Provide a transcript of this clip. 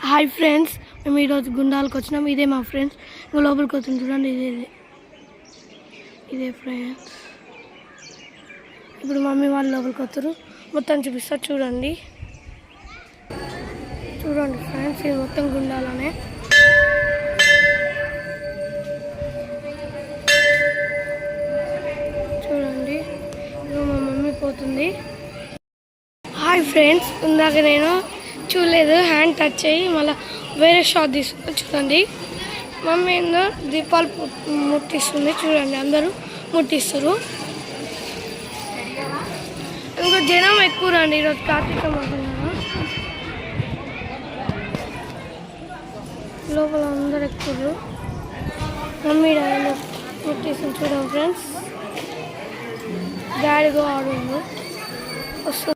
Hi friends, మేము ఈరోజు గుండాలకు వచ్చినాం. ఇదే మా ఫ్రెండ్స్. ఇంకా లోపలికి వచ్చింది చూడండి. ఇదే ఫ్రెండ్స్. ఇప్పుడు మమ్మీ వాళ్ళు లోపలికి వస్తారు. మొత్తం చూపిస్తారు చూడండి. చూడండి ఫ్రెండ్స్, ఇది మొత్తం గుండాలనే. చూడండి, మా మమ్మీ పోతుంది. హాయ్ ఫ్రెండ్స్, ఇందాక నేను చూడలేదు, హ్యాండ్ టచ్ అయ్యి మళ్ళీ వేరే షాట్ తీసుకుని చూడండి. మమ్మీ ఏందో దీపాలు ముట్టిస్తుంది చూడండి. అందరూ ముట్టిస్తారు. ఇంకో జనం ఎక్కువ రండి ఈరోజు కార్తీక మాసం. లోపల అందరు ఎక్కువ. మమ్మీ డాడీ ముట్టిస్తుంది చూడండి ఫ్రెండ్స్. డాడీగా ఆడు వస్తుంది.